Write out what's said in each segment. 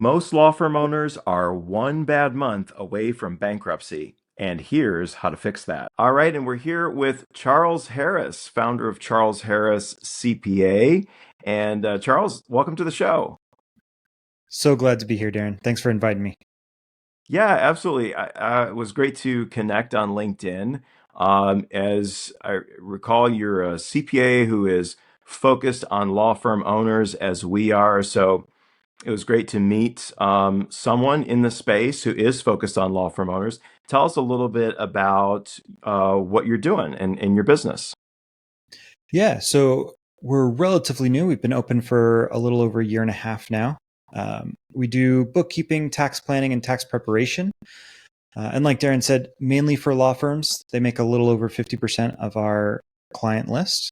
Most law firm owners are one bad month away from bankruptcy. And here's how to fix that. All right, and we're here with Charles Harris, founder of Charles Harris CPA. And Charles, welcome to the show. So glad to be here, Darren. Thanks for inviting me. Yeah, absolutely. It was great to connect on LinkedIn. As I recall, you're a CPA who is focused on law firm owners as we are. So it was great to meet someone in the space who is focused on law firm owners. Tell us a little bit about what you're doing in your business. Yeah, so we're relatively new. We've been open for a little over a year and a half now. We do bookkeeping, tax planning, and tax preparation. And like Darren said, mainly for law firms. They make a little over 50% of our client list.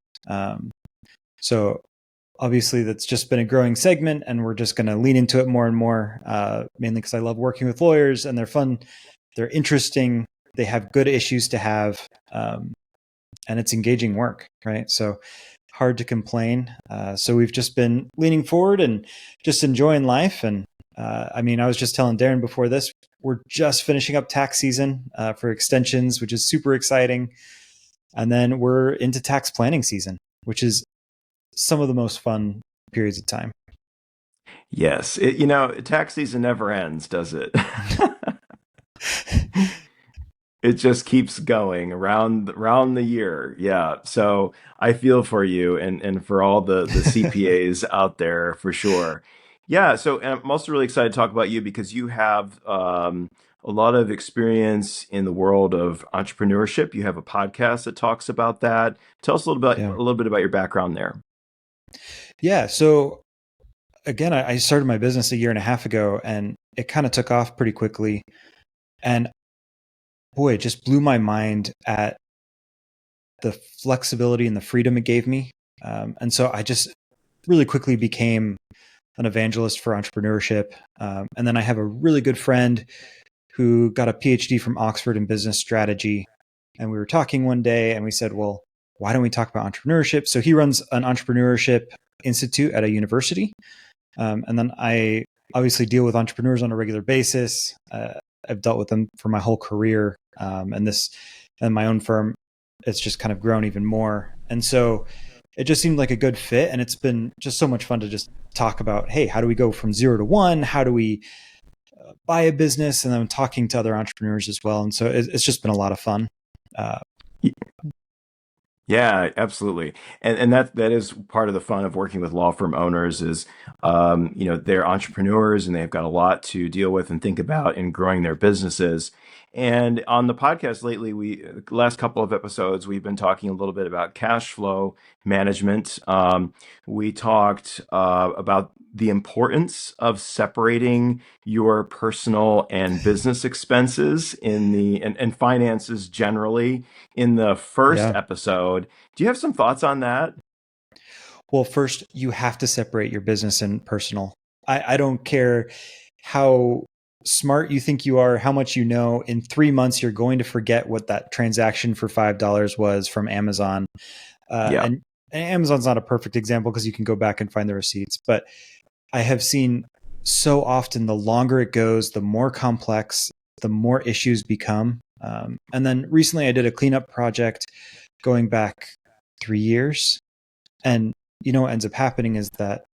So obviously that's just been a growing segment, and we're just going to lean into it more and more, mainly because I love working with lawyers and they're fun, they're interesting, they have good issues to have, and it's engaging work, right? So hard to complain. So we've just been leaning forward and just enjoying life. And I was just telling Darren before this, we're just finishing up tax season for extensions, which is super exciting. And then we're into tax planning season, which is some of the most fun periods of time. Yes, tax season never ends, does it? It just keeps going around the year. Yeah. So I feel for you and for all the CPAs out there for sure. Yeah. So and I'm also really excited to talk about you because you have a lot of experience in the world of entrepreneurship. You have a podcast that talks about that. Tell us Yeah. a little bit about your background there. Yeah. So again, I started my business a year and a half ago, and it kind of took off pretty quickly. And boy, it just blew my mind at the flexibility and the freedom it gave me. And so I just really quickly became an evangelist for entrepreneurship. And then I have a really good friend who got a PhD from Oxford in business strategy. And we were talking one day and we said, well, why don't we talk about entrepreneurship? So he runs an entrepreneurship institute at a university. And then I obviously deal with entrepreneurs on a regular basis. I've dealt with them for my whole career. And my own firm, it's just kind of grown even more. And so it just seemed like a good fit. And it's been just so much fun to just talk about, hey, how do we go from 0 to 1? How do we buy a business? And then talking to other entrepreneurs as well. And so it's just been a lot of fun. Yeah, absolutely. And that is part of the fun of working with law firm owners is, they're entrepreneurs and they've got a lot to deal with and think about in growing their businesses. And on the podcast lately, last couple of episodes, we've been talking a little bit about cash flow management. We talked about the importance of separating your personal and business expenses and finances generally in the first Yeah. episode. Do you have some thoughts on that? Well, first, you have to separate your business and personal. I don't care how smart you think you are, how much you know. In 3 months, you're going to forget what that transaction for $5 was from Amazon. Yeah. And Amazon's not a perfect example because you can go back and find the receipts. But I have seen so often the longer it goes, the more complex, the more issues become. And then recently I did a cleanup project going back 3 years. And what ends up happening is that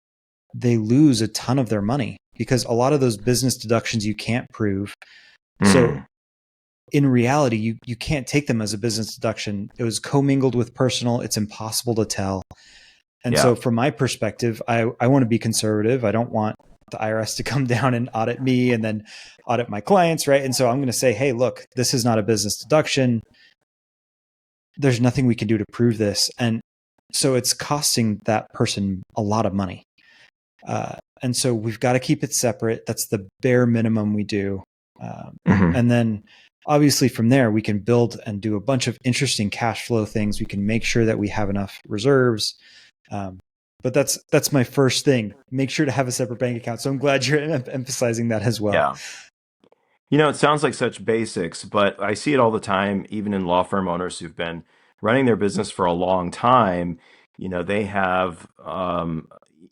they lose a ton of their money because a lot of those business deductions you can't prove. So in reality, you can't take them as a business deduction. It was commingled with personal. It's impossible to tell. And so from my perspective, I want to be conservative. I don't want the IRS to come down and audit me and then audit my clients, right? And so I'm going to say, hey, look, this is not a business deduction. There's nothing we can do to prove this. And so it's costing that person a lot of money. And so we've got to keep it separate. That's the bare minimum we do. And then obviously from there, we can build and do a bunch of interesting cash flow things. We can make sure that we have enough reserves. But that's my first thing. Make sure to have a separate bank account. So I'm glad you're emphasizing that as well. Yeah. It sounds like such basics, but I see it all the time, even in law firm owners who've been running their business for a long time. They have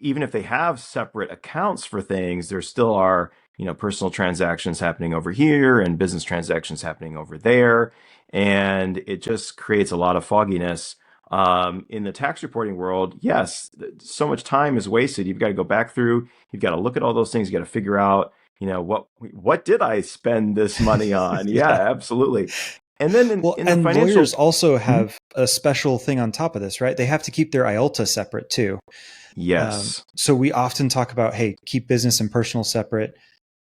even if they have separate accounts for things, there still are, personal transactions happening over here and business transactions happening over there. And it just creates a lot of fogginess. In the tax reporting world, yes, so much time is wasted. You've got to go back through, you've got to look at all those things, you got to figure out, what did I spend this money on? Yeah, Yeah. absolutely. And then Well, in the and financial, lawyers also Mhm. have a special thing on top of this, right? They have to keep their IOLTA separate too. Yes. So we often talk about, hey, keep business and personal separate.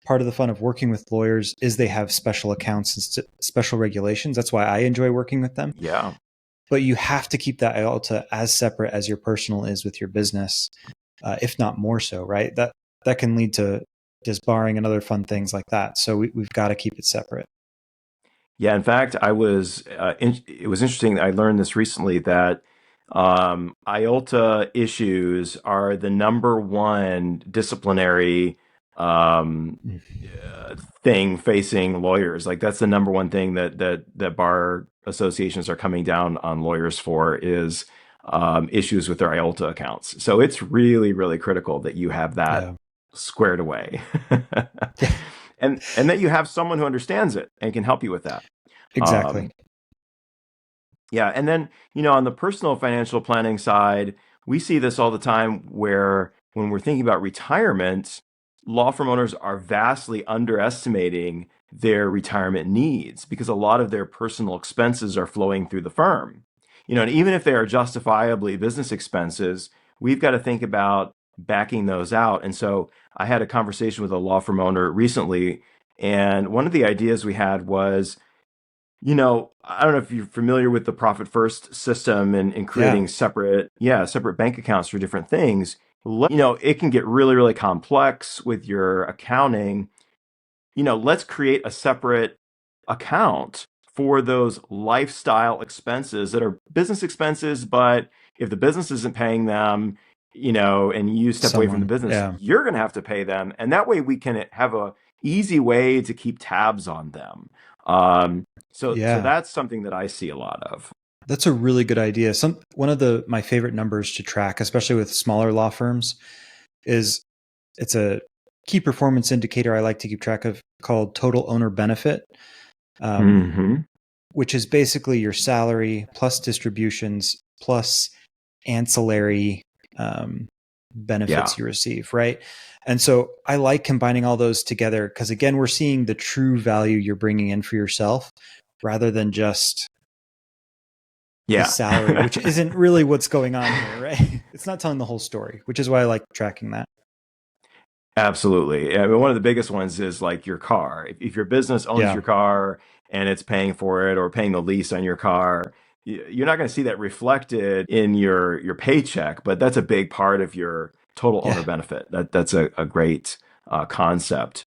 Part of the fun of working with lawyers is they have special accounts and special regulations. That's why I enjoy working with them. Yeah. But you have to keep that IOLTA as separate as your personal is with your business, if not more so, right? That can lead to disbarring and other fun things like that. So we've got to keep it separate. Yeah, in fact, it was interesting. I learned this recently that IOLTA issues are the number one disciplinary um, thing facing lawyers. Like that's the number one thing that bar associations are coming down on lawyers for is issues with their IOLTA accounts. So it's really, really critical that you have that Yeah. squared away. Yeah. And that you have someone who understands it and can help you with that. Exactly. Um, yeah, and then, on the personal financial planning side, we see this all the time where when we're thinking about retirement, law firm owners are vastly underestimating their retirement needs because a lot of their personal expenses are flowing through the firm. And even if they are justifiably business expenses, we've got to think about backing those out. And so I had a conversation with a law firm owner recently, and one of the ideas we had was, I don't know if you're familiar with the profit first system and Yeah. creating separate bank accounts for different things. It can get really, really complex with your accounting. Let's create a separate account for those lifestyle expenses that are business expenses, but if the business isn't paying them, and you step away from the Someone. business, Yeah. you're going to have to pay them. And that way we can have a easy way to keep tabs on them. So Yeah. that's something that I see a lot of. That's a really good idea. One of my favorite numbers to track, especially with smaller law firms, is it's a key performance indicator I like to keep track of called total owner benefit, Hmm. which is basically your salary plus distributions plus ancillary Yeah. benefits you receive, right? And so I like combining all those together because, again, we're seeing the true value you're bringing in for yourself rather than just the Yeah. salary, which isn't really what's going on here, right? It's not telling the whole story, which is why I like tracking that. Absolutely. I mean, one of the biggest ones is like your car. If your business owns Yeah. your car and it's paying for it or paying the lease on your car, you're not going to see that reflected in your paycheck, but that's a big part of your total owner Yeah. benefit. That's a great concept.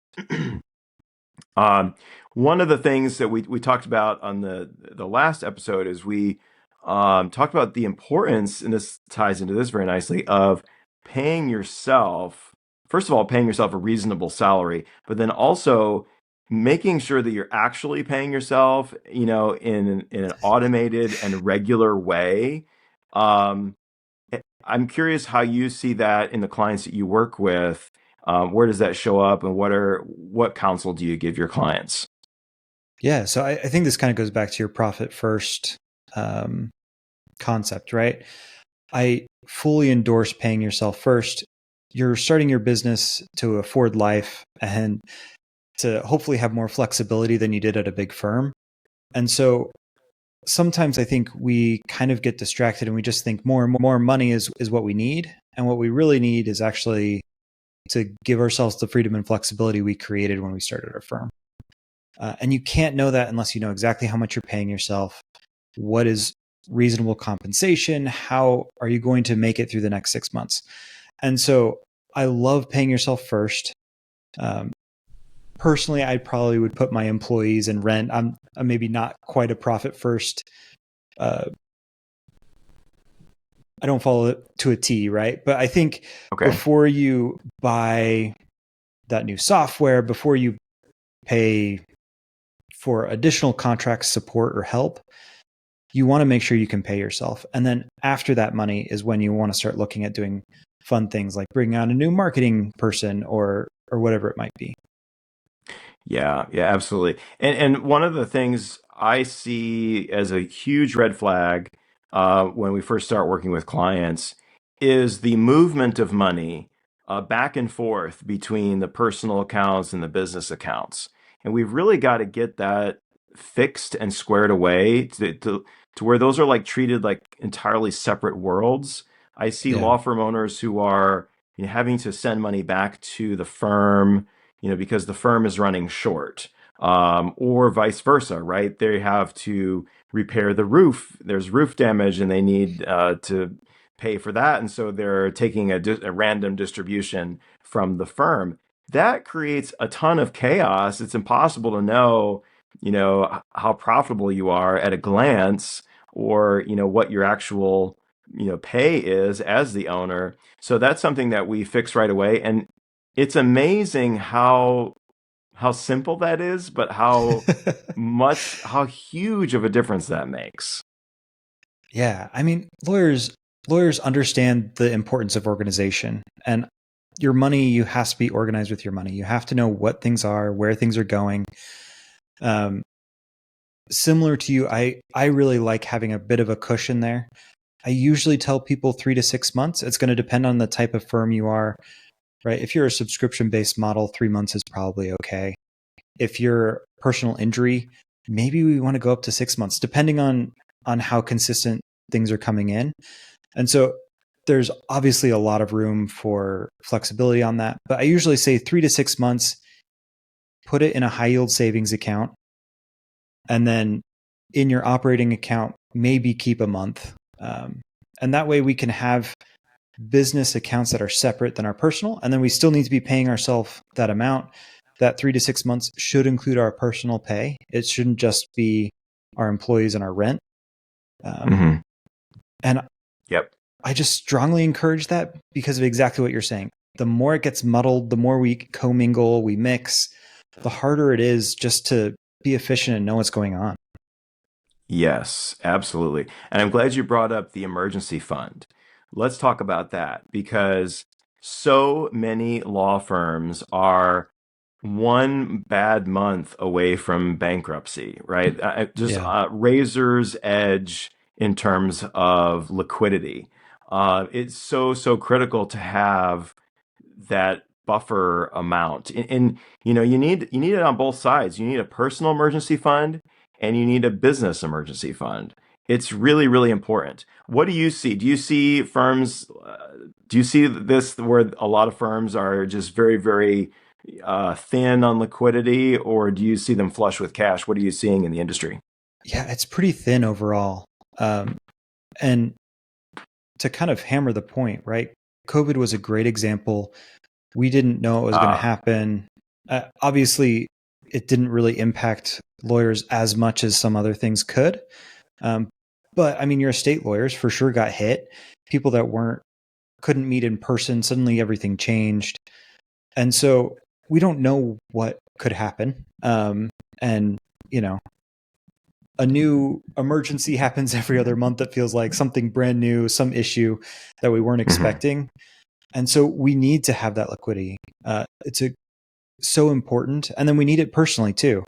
Um, One of the things that we talked about on the last episode is we talked about the importance, and this ties into this very nicely, of paying yourself, first of all, paying yourself a reasonable salary, but then also making sure that you're actually paying yourself, in an automated and regular way. Um, I'm curious how you see that in the clients that you work with. Where does that show up, and what counsel do you give your clients? Yeah. So I think this kind of goes back to your profit first um, concept, right? I fully endorse paying yourself first. You're starting your business to afford life and to hopefully have more flexibility than you did at a big firm. And so sometimes I think we kind of get distracted and we just think more and more money is what we need. And what we really need is actually to give ourselves the freedom and flexibility we created when we started our firm. And you can't know that unless you know exactly how much you're paying yourself, what is reasonable compensation, how are you going to make it through the next 6 months. And so I love paying yourself first. Um, Personally, I probably would put my employees and rent. I'm maybe not quite a profit first. Uh, I don't follow it to a T, right? But I think Okay. before you buy that new software, before you pay for additional contract support or help, you want to make sure you can pay yourself. And then after that money is when you want to start looking at doing fun things like bringing on a new marketing person or whatever it might be. Yeah, yeah, absolutely. And one of the things I see as a huge red flag when we first start working with clients is the movement of money back and forth between the personal accounts and the business accounts. And we've really got to get that fixed and squared away to where those are like treated like entirely separate worlds. I see Yeah. law firm owners who are, having to send money back to the firm, because the firm is running short, or vice versa, right? They have to repair the roof. There's roof damage, and they need to pay for that, and so they're taking a random distribution from the firm. That creates a ton of chaos. It's impossible to know, how profitable you are at a glance, or what your actual pay is as the owner. So that's something that we fix right away, and it's amazing how simple that is, but how huge of a difference that makes. Yeah. I mean, lawyers understand the importance of organization, and your money, you have to be organized with your money. You have to know what things are, where things are going. Similar to you, I really like having a bit of a cushion there. I usually tell people 3 to 6 months. It's going to depend on the type of firm you are, right? If you're a subscription-based model, 3 months is probably okay. If you're personal injury, maybe we want to go up to 6 months, depending on how consistent things are coming in. And so there's obviously a lot of room for flexibility on that. But I usually say 3 to 6 months, put it in a high yield savings account. And then in your operating account, maybe keep a month. And that way we can have business accounts that are separate than our personal. And then we still need to be paying ourselves that amount. That 3 to 6 months should include our personal pay. It shouldn't just be our employees and our rent. Mm-hmm. And Yep. I just strongly encourage that because of exactly what you're saying. The more it gets muddled, the more we commingle, we mix, the harder it is just to be efficient and know what's going on. Yes, absolutely. And I'm glad you brought up the emergency fund. Let's talk about that, because so many law firms are one bad month away from bankruptcy, right? Just Yeah. razor's edge in terms of liquidity. It's so critical to have that buffer amount, and you need it on both sides. You need a personal emergency fund, and you need a business emergency fund. It's really, really important. What do you see? Do you see firms? Do you see this where a lot of firms are just very, very thin on liquidity, or do you see them flush with cash? What are you seeing in the industry? Yeah, it's pretty thin overall. And to kind of hammer the point, right? COVID was a great example. We didn't know it was going to happen. Obviously, it didn't really impact lawyers as much as some other things could. But I mean, your estate lawyers for sure got hit. People that couldn't meet in person, suddenly everything changed. And so we don't know what could happen. And, a new emergency happens every other month that feels like something brand new, some issue that we weren't expecting. And so we need to have that liquidity. It's so important. And then we need it personally too.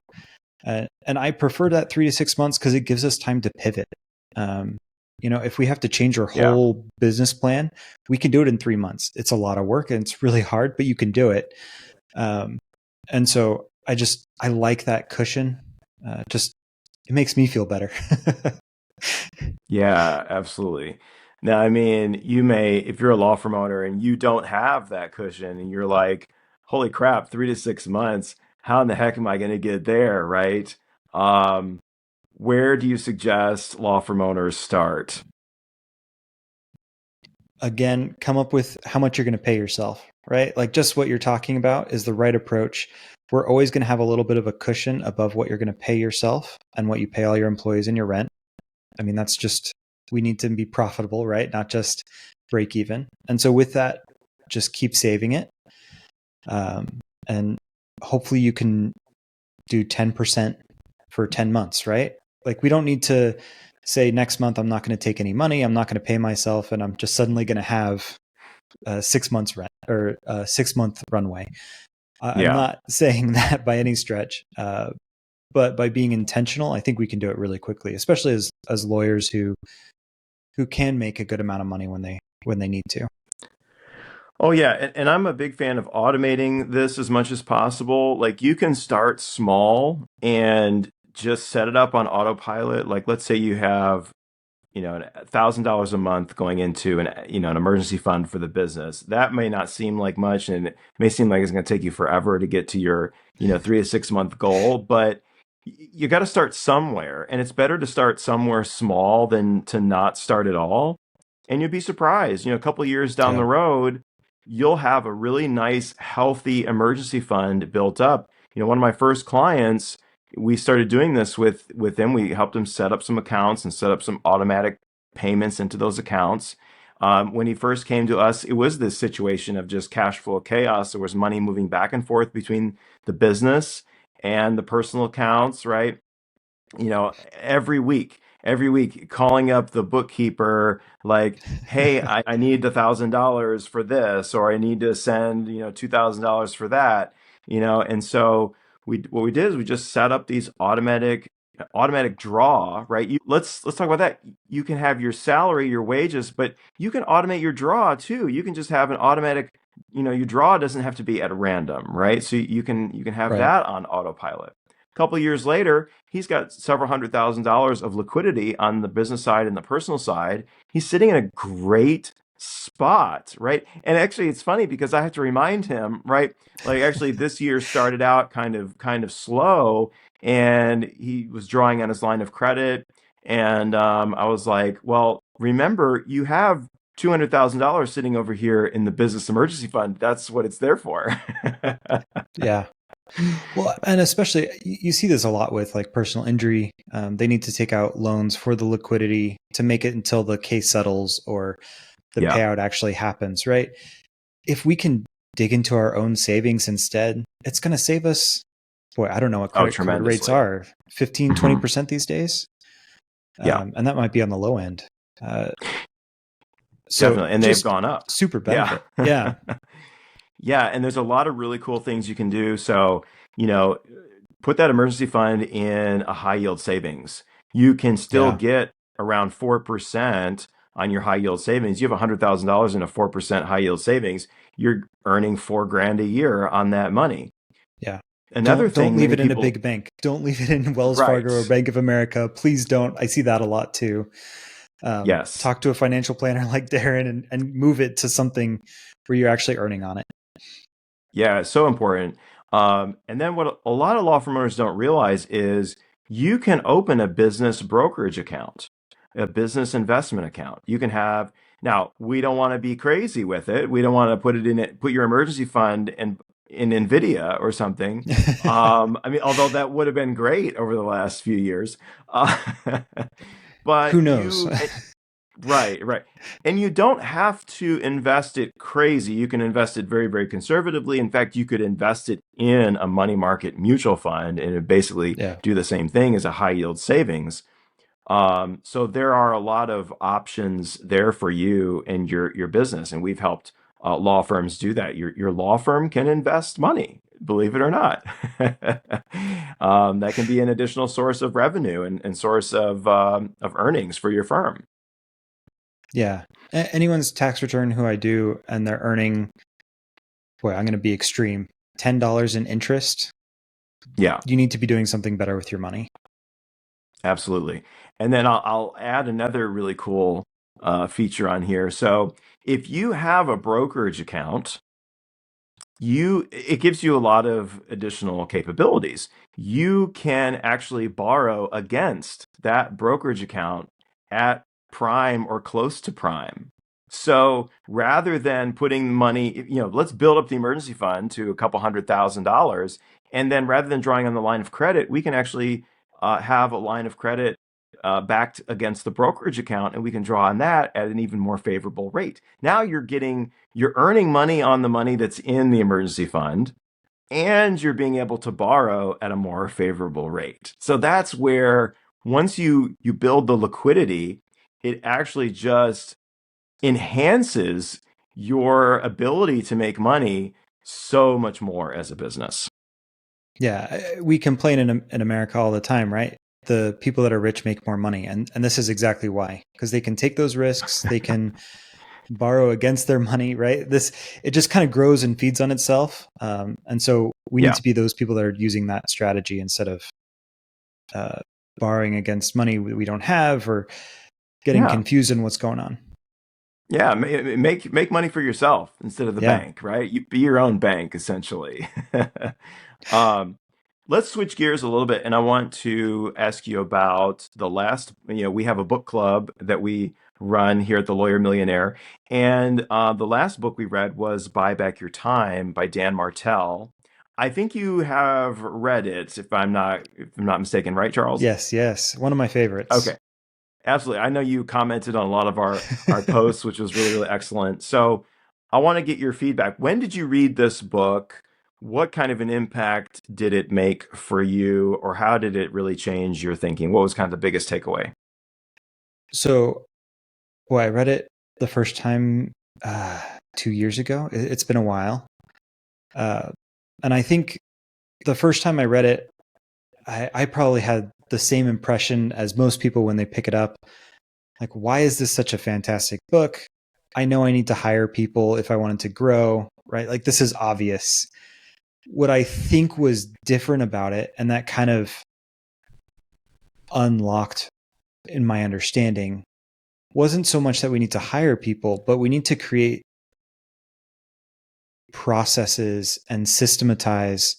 And I prefer that 3 to 6 months because it gives us time to pivot. If we have to change our Yeah. whole business plan, we can do it in 3 months. It's a lot of work and it's really hard, but you can do it. And so I like that cushion. It makes me feel better. Yeah, absolutely. Now, I mean, if you're a law firm owner and you don't have that cushion and you're like, holy crap, 3 to 6 months, how in the heck am I going to get there, right? Um, where do you suggest law firm owners start? Again, come up with how much you're going to pay yourself, right? Like just what you're talking about is the right approach. We're always going to have a little bit of a cushion above what you're going to pay yourself and what you pay all your employees in your rent. I mean, we need to be profitable, right? Not just break even. And so with that, just keep saving it. And hopefully you can do 10% for 10 months, right? Like we don't need to say next month, I'm not going to take any money. I'm not going to pay myself. And I'm just suddenly going to have 6 months rent or 6 month runway. I'm Yeah. not saying that by any stretch, but by being intentional, I think we can do it really quickly, especially as lawyers who can make a good amount of money when they need to. Oh yeah, and I'm a big fan of automating this as much as possible. Like you can start small and just set it up on autopilot. Like let's say you have, $1,000 a month going into an emergency fund for the business. That may not seem like much, and it may seem like it's going to take you forever to get to your, 3 to 6 month goal, but you got to start somewhere, and it's better to start somewhere small than to not start at all. And you'd be surprised, a couple of years down Yeah. the road, you'll have a really nice, healthy emergency fund built up. One of my first clients, we started doing this with them. We helped him set up some accounts and set up some automatic payments into those accounts. When he first came to us, it was this situation of just cash flow chaos. There was money moving back and forth between the business and the personal accounts, right? Every week calling up the bookkeeper, like, hey, I need $1,000 for this, or I need to send, $2,000 for that, and so what we did is we just set up these automatic draw, right? Let's talk about that. You can have your salary, your wages, but you can automate your draw too. You can just have an automatic, your draw doesn't have to be at random, right? So you can have Right. that on autopilot. A couple of years later, he's got several $100,000 of liquidity on the business side and the personal side. He's sitting in a great spot, right? And actually, it's funny because I have to remind him, right? Like, actually, this year started out kind of slow, and he was drawing on his line of credit. And I was like, well, remember, you have $200,000 sitting over here in the business emergency fund. That's what it's there for. Yeah. Well, and especially you see this a lot with like personal injury. They need to take out loans for the liquidity to make it until the case settles or the Yeah. payout actually happens, right? If we can dig into our own savings instead, it's going to save us, boy, I don't know what credit card rates Tremendously. are, 15, 20% these days. Yeah. And that might be on the low end. So Definitely. And they've gone up. Super benefit. Yeah. Yeah. Yeah. And there's a lot of really cool things you can do. So, put that emergency fund in a high yield savings. You can still Yeah. get around 4% on your high yield savings. You have $100,000 in a 4% high yield savings. You're earning $4,000 a year on that money. Yeah. Another thing, don't leave many it in a people, big bank. Don't leave it in Wells right. Fargo or Bank of America. Please don't. I see that a lot too. Yes. Talk to a financial planner like Darren and move it to something where you're actually earning on it. Yeah, it's so important. And then what a lot of law firm owners don't realize is you can open a business brokerage account, a business investment account. You can have, now we don't want to be crazy with it. We don't want to put your emergency fund in NVIDIA or something. Although that would have been great over the last few years. But who knows? Right. And you don't have to invest it crazy. You can invest it very, very conservatively. In fact, you could invest it in a money market mutual fund and it basically do the same thing as a high yield savings. So there are a lot of options there for you and your business. And we've helped law firms do that. Your law firm can invest money, believe it or not. That can be an additional source of revenue and source of earnings for your firm. Yeah. Anyone's tax return who I do, and they're earning, boy, I'm going to be extreme, $10 in interest. Yeah. You need to be doing something better with your money. Absolutely. And then I'll add another really cool feature on here. So if you have a brokerage account, it gives you a lot of additional capabilities. You can actually borrow against that brokerage account at prime or close to prime. So rather than putting money, let's build up the emergency fund to a couple $100,000. And then rather than drawing on the line of credit, we can actually have a line of credit backed against the brokerage account, and we can draw on that at an even more favorable rate. Now you're earning money on the money that's in the emergency fund, and you're being able to borrow at a more favorable rate. So that's where once you build the liquidity, it actually just enhances your ability to make money so much more as a business. Yeah, we complain in America all the time, right? The people that are rich make more money, and this is exactly why, because they can take those risks, they can borrow against their money, right? This it just kind of grows and feeds on itself, and so we need Yeah. to be those people that are using that strategy instead of uh, borrowing against money we don't have or getting Yeah. confused in what's going on. Yeah, make money for yourself instead of the Yeah. bank, right? You be your own bank essentially. um, let's switch gears a little bit, and I want to ask you about the last. We have a book club that we run here at the Lawyer Millionaire, and the last book we read was "Buy Back Your Time" by Dan Martell. I think you have read it, if I'm not mistaken, right, Charles? Yes, yes. One of my favorites. Okay. Absolutely. I know you commented on a lot of our posts, which was really, really excellent. So I want to get your feedback. When did you read this book? What kind of an impact did it make for you, or how did it really change your thinking? What was kind of the biggest takeaway? So, I read it the first time 2 years ago. It's been a while. Uh, and I think the first time I read it, I probably had the same impression as most people when they pick it up. Like, why is this such a fantastic book? I know I need to hire people if I wanted to grow, right? Like, this is obvious. What I think was different about it, and that kind of unlocked in my understanding, wasn't so much that we need to hire people, but we need to create processes and systematize.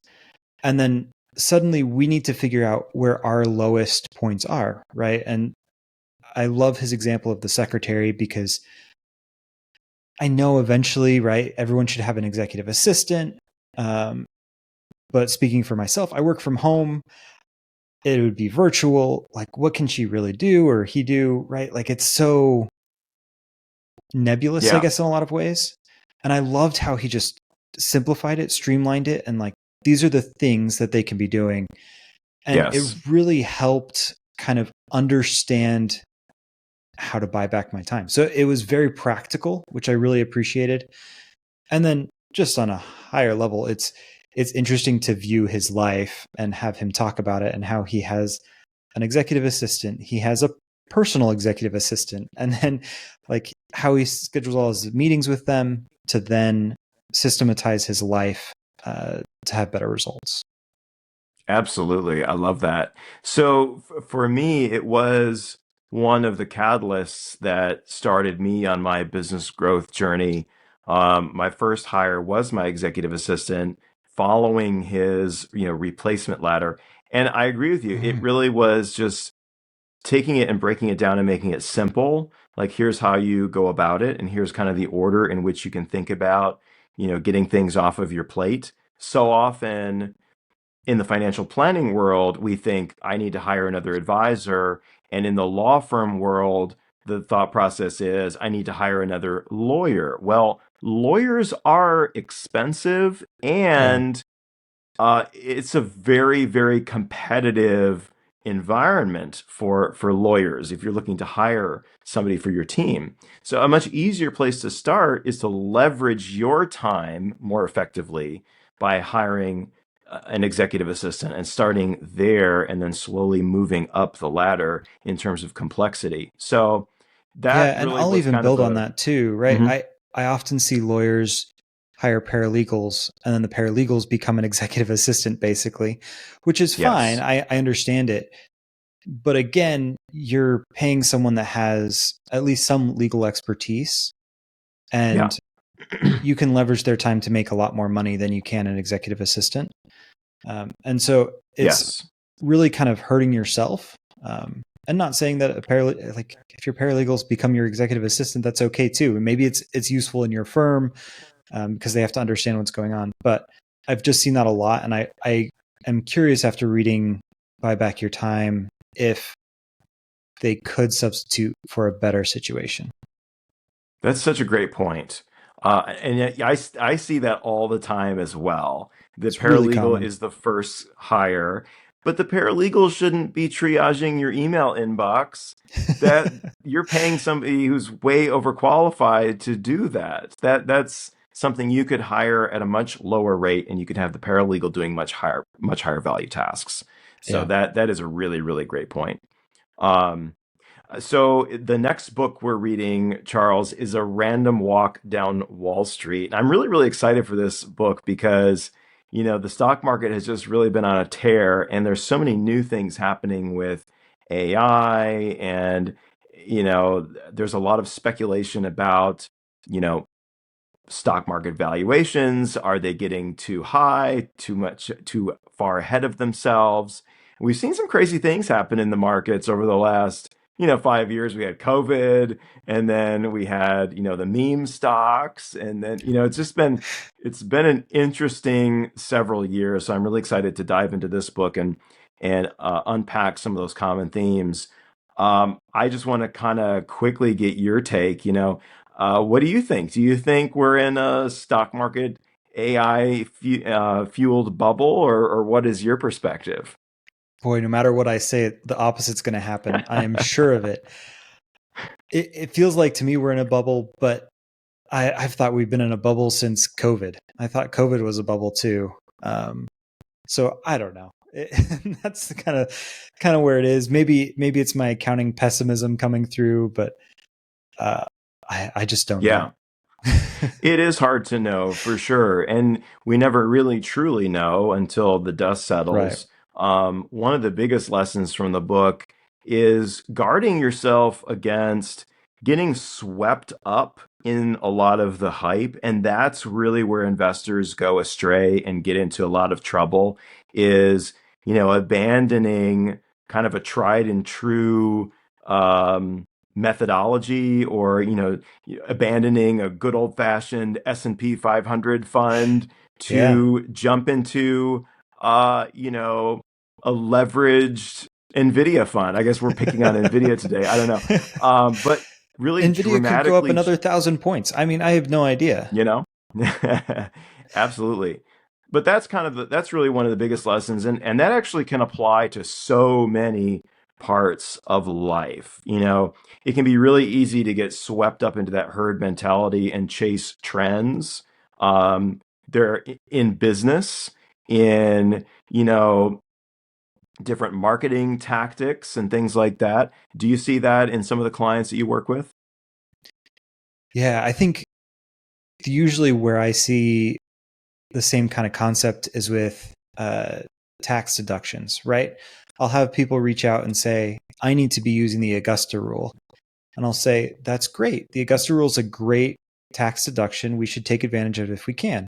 And then suddenly we need to figure out where our lowest points are, right? And I love his example of the secretary because I know eventually, right, everyone should have an executive assistant. Um, but speaking for myself, I work from home. It would be virtual. Like, what can she really do or he do, right? Like, it's so nebulous, I Yeah. guess, in a lot of ways. And I loved how he just simplified it, streamlined it, and like, these are the things that they can be doing. And it Yes. really helped kind of understand how to buy back my time. So it was very practical, which I really appreciated. And then just on a higher level, it's interesting to view his life and have him talk about it and how he has an executive assistant, he has a personal executive assistant, and then like how he schedules all his meetings with them to then systematize his life to have better results. Absolutely. I love that. So for me, it was one of the catalysts that started me on my business growth journey. My first hire was my executive assistant following his, replacement ladder. And I agree with you. It Mm. really was just taking it and breaking it down and making it simple. Like, here's how you go about it, and here's kind of the order in which you can think about, getting things off of your plate. So often, in the financial planning world, we think I need to hire another advisor. And in the law firm world, the thought process is I need to hire another lawyer. Well, lawyers are expensive, Yeah. and it's a very, very competitive environment for lawyers if you're looking to hire somebody for your team. So a much easier place to start is to leverage your time more effectively by hiring an executive assistant and starting there and then slowly moving up the ladder in terms of complexity. So Yeah, that and really I'll was even kind of build on a that too, right? Mhm. I often see lawyers hire paralegals and then the paralegals become an executive assistant basically, which is fine. Yes. I understand it. But again, you're paying someone that has at least some legal expertise Yeah. and you can leverage their time to make a lot more money than you can an executive assistant. And so it's Yes. really kind of hurting yourself. And not saying that like if your paralegals become your executive assistant, that's okay too. And maybe it's useful in your firm because they have to understand what's going on. But I've just seen that a lot, and I am curious after reading "Buy Back Your Time" if they could substitute for a better situation. That's such a great point. And yet I see that all the time as well. The It's really paralegal common. is the first hire. but the paralegal shouldn't be triaging your email inbox. That you're paying somebody who's way overqualified to do that. That's something you could hire at a much lower rate, and you could have the paralegal doing much higher value tasks. So Yeah. that is a really, really great point. Um, so the next book we're reading, Charles, is A Random Walk Down Wall Street. And I'm really, really excited for this book because, the stock market has just really been on a tear, and there's so many new things happening with AI, and, there's a lot of speculation about, you know, stock market valuations. Are they getting too high, too much, too far ahead of themselves? We've seen some crazy things happen in the markets over the last, 5 years. We had COVID, and then we had, the meme stocks, and then, it's been an interesting several years. So I'm really excited to dive into this book and unpack some of those common themes. I just want to kind of quickly get your take. What do you think? Do you think we're in a stock market AI fueled bubble, or what is your perspective? Boy, no matter what I say, the opposite's going to happen. I am sure of it. It feels like to me we're in a bubble, but I've thought we've been in a bubble since COVID. I thought COVID was a bubble too. So I don't know. That's kind of where it is. Maybe it's my accounting pessimism coming through, but I just don't Yeah, know. it is hard to know for sure. And we never really truly know until the dust Right. settles. One of the biggest lessons from the book is guarding yourself against getting swept up in a lot of the hype. And that's really where investors go astray and get into a lot of trouble is, abandoning kind of a tried and true methodology, or abandoning a good old fashioned S&P 500 fund Yeah. to jump into a leveraged Nvidia fund. I guess we're picking on Nvidia today. I don't know. But really Nvidia could go up dramatically, another 1,000 points. I mean, I have no idea. you know, absolutely. But that's really one of the biggest lessons, and that actually can apply to so many parts of life. It can be really easy to get swept up into that herd mentality and chase trends. They're in business, in different marketing tactics and things like that. Do you see that in some of the clients that you work with? Yeah, I think usually where I see the same kind of concept is with tax deductions, right? I'll have people reach out and say, I need to be using the Augusta rule. And I'll say, that's great. The Augusta rule is a great tax deduction. We should take advantage of it if we can.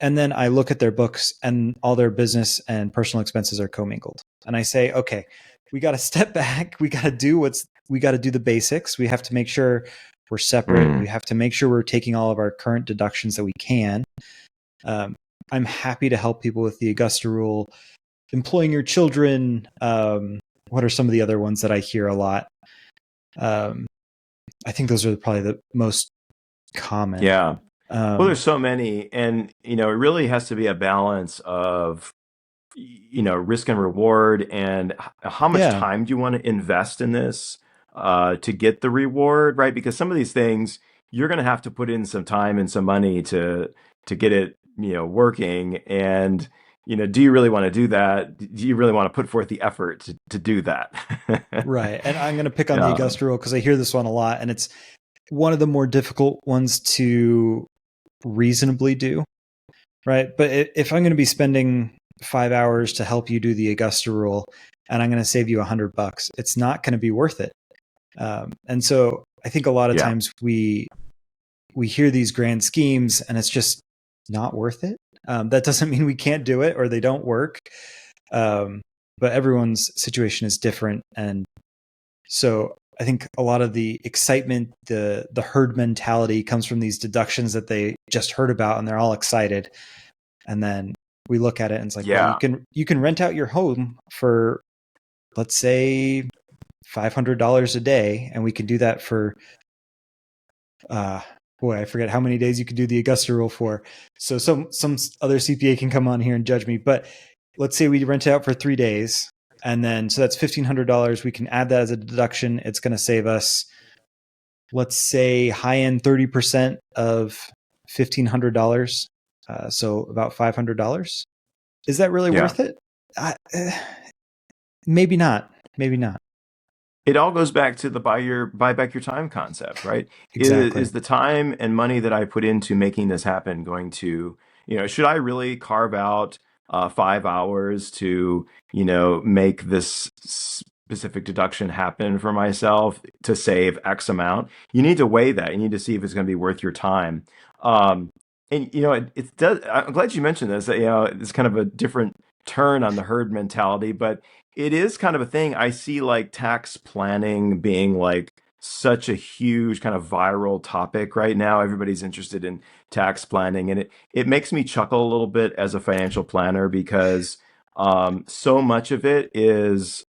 And then I look at their books and all their business and personal expenses are commingled. And I say, okay, we got to step back. We got to do the basics. We have to make sure we're separate. We have to make sure we're taking all of our current deductions that we can. I'm happy to help people with the Augusta rule, employing your children. What are some of the other ones that I hear a lot? I think those are probably the most common. Yeah. Well, there's so many, and it really has to be a balance of risk and reward, and how much time do you want to invest in this to get the reward, right? Because some of these things you're going to have to put in some time and some money to get it working, and do you really want to do that? Do you really want to put forth the effort to do that? Right. And I'm going to pick on the Augusta rule because I hear this one a lot, and it's one of the more difficult ones to reasonably do, right? But if I'm going to be spending 5 hours to help you do the Augusta rule and I'm going to save you $100, it's not going to be worth it. And so I think a lot of times we hear these grand schemes and it's just not worth it. That doesn't mean we can't do it or they don't work. But everyone's situation is different. And so I think a lot of the excitement, the herd mentality comes from these deductions that they just heard about and they're all excited. And then we look at it and it's like, well, you can rent out your home for, let's say, $500 a day. And we can do that for, I forget how many days you could do the Augusta rule for. So some other CPA can come on here and judge me, but let's say we rent it out for 3 days, and then so that's $1,500. We can add that as a deduction. It's going to save us, let's say, high end 30% of $1,500. So about $500. Is that really Yeah. worth it? Maybe not. Maybe not. It all goes back to the buy back your time concept, right? Exactly. Is the time and money that I put into making this happen going to, should I really carve out 5 hours to, make this specific deduction happen for myself to save X amount? You need to weigh that. You need to see if it's going to be worth your time. And it does. I'm glad you mentioned this. It's kind of a different turn on the herd mentality, but it is kind of a thing. I see like tax planning being like such a huge kind of viral topic right now. Everybody's interested in tax planning, and it makes me chuckle a little bit as a financial planner because so much of it is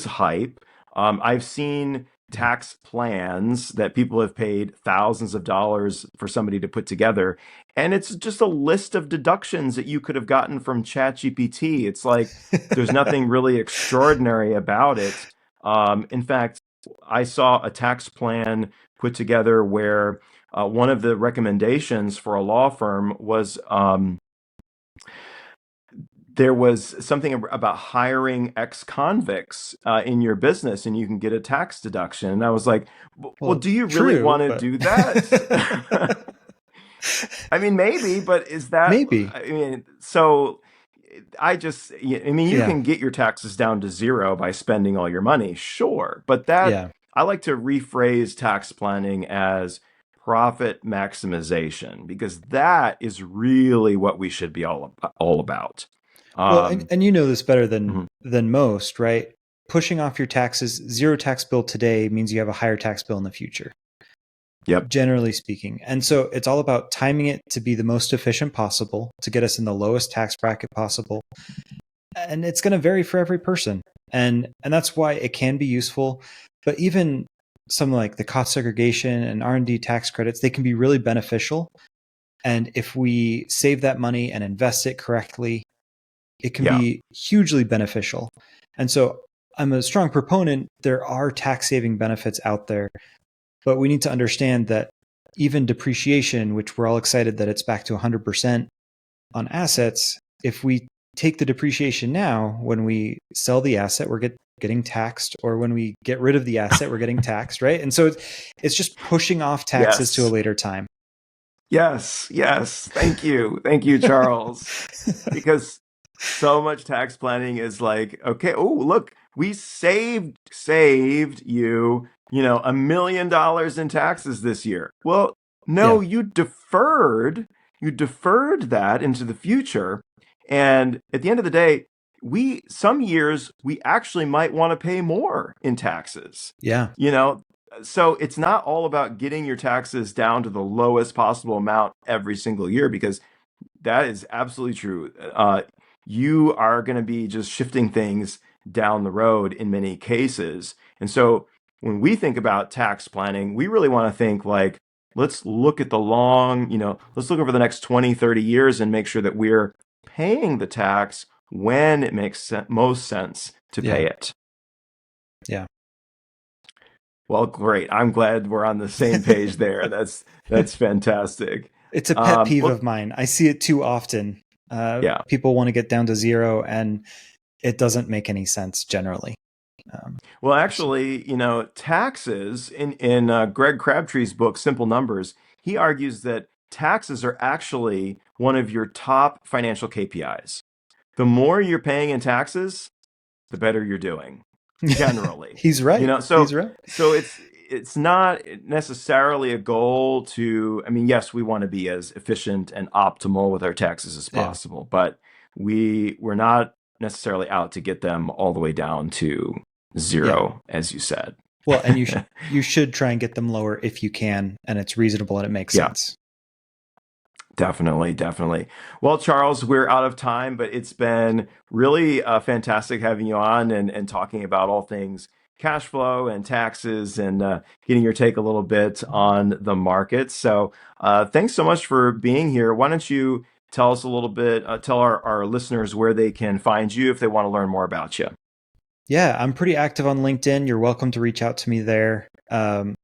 hype. I've seen Yeah. tax plans that people have paid thousands of dollars for somebody to put together, and it's just a list of deductions that you could have gotten from ChatGPT. It's like there's nothing really extraordinary about it. In fact, I saw a tax plan put together where one of the recommendations for a law firm was there was something about hiring ex-convicts in your business and you can get a tax deduction. And I was like, well, Well, do you really true, want to but do that? I mean, maybe, but is that, maybe. I mean, so I mean, you Yeah. can get your taxes down to zero by spending all your money, sure. But that, Yeah. I like to rephrase tax planning as profit maximization because that is really what we should be all about. Well, and you know this better Mhm. than most, right? Pushing off your taxes, zero tax bill today means you have a higher tax bill in the future, Yep. generally speaking. And so it's all about timing it to be the most efficient possible to get us in the lowest tax bracket possible. And it's going to vary for every person. And that's why it can be useful. But even something like the cost segregation and R&D tax credits, they can be really beneficial. And if we save that money and invest it correctly, it can Yeah. be hugely beneficial. And so I'm a strong proponent. There are tax saving benefits out there, but we need to understand that even depreciation, which we're all excited that it's back to 100% on assets, if we take the depreciation now, when we sell the asset, we're getting taxed, or when we get rid of the asset, we're getting taxed, right? And so it's just pushing off taxes to a Yes. later time. Yes. Yes. Thank you. Thank you, Charles. Because so much tax planning is like, okay, oh, look, we saved you, $1 million in taxes this year. Well, no, Yeah. you deferred that into the future. And at the end of the day, some years we actually might want to pay more in taxes. Yeah. You know, so it's not all about getting your taxes down to the lowest possible amount every single year because that is absolutely true. You are going to be just shifting things down the road in many cases. And so when we think about tax planning, we really want to think like, let's look at let's look over the next 20, 30 years and make sure that we're paying the tax when it makes most sense to pay Yeah. it. Yeah. Well, great. I'm glad we're on the same page there. That's fantastic. It's a pet peeve Well, of mine. I see it too often. yeah. People want to get down to zero, and it doesn't make any sense generally. Well, So, actually, taxes in Greg Crabtree's book, Simple Numbers, he argues that taxes are actually one of your top financial KPIs. The more you're paying in taxes, the better you're doing, generally. he's right. So He's right. it's not necessarily a goal to, I mean, yes, we want to be as efficient and optimal with our taxes as Yeah. possible, but we're not necessarily out to get them all the way down to Yeah. zero, as you said. Well, and you should try and get them lower if you can, and it's reasonable and it makes Yeah. sense. Definitely, definitely. Well, Charles, we're out of time, but it's been really fantastic having you on and talking about all things cash flow and taxes and getting your take a little bit on the market. So thanks so much for being here. Why don't you tell us a little bit, tell our listeners where they can find you if they want to learn more about you. Yeah, I'm pretty active on LinkedIn. You're welcome to reach out to me there. You're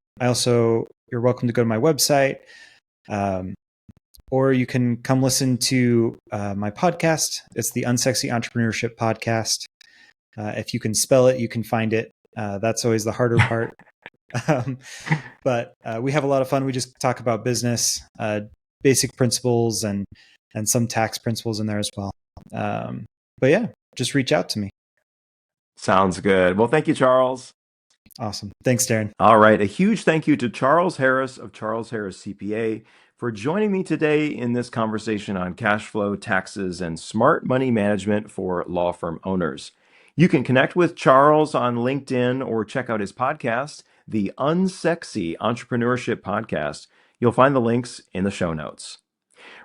welcome to go to my website, or you can come listen to my podcast. It's the Unsexy Entrepreneurship Podcast. If you can spell it, you can find it. That's always the harder part. But we have a lot of fun. We just talk about business, basic principles, and some tax principles in there as well. But yeah, just reach out to me. Sounds good. Well, thank you, Charles. Awesome. Thanks, Darren. All right. A huge thank you to Charles Harris of Charles Harris CPA for joining me today in this conversation on cash flow, taxes, and smart money management for law firm owners. You can connect with Charles on LinkedIn or check out his podcast, the Unsexy Entrepreneurship Podcast. You'll find the links in the show notes.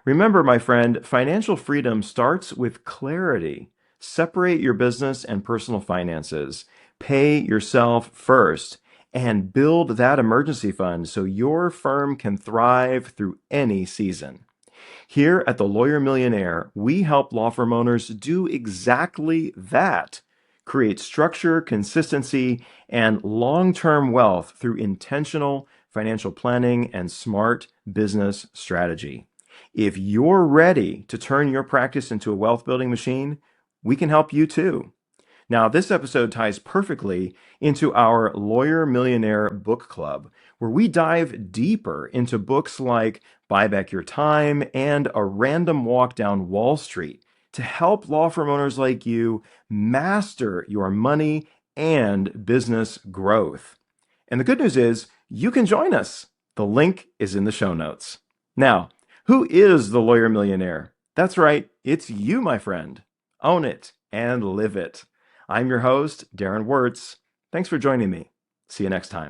Remember, my friend, financial freedom starts with clarity. Separate your business and personal finances. Pay yourself first and build that emergency fund so your firm can thrive through any season. Here at the Lawyer Millionaire, we help law firm owners do exactly that. Create structure, consistency, and long-term wealth through intentional financial planning and smart business strategy. If you're ready to turn your practice into a wealth-building machine, we can help you too. Now, this episode ties perfectly into our Lawyer Millionaire Book Club, where we dive deeper into books like Buy Back Your Time and A Random Walk Down Wall Street to help law firm owners like you master your money and business growth. And the good news is you can join us. The link is in the show notes. Now, who is the Lawyer Millionaire? That's right, it's you, my friend. Own it and live it. I'm your host, Darren Wurz. Thanks for joining me. See you next time.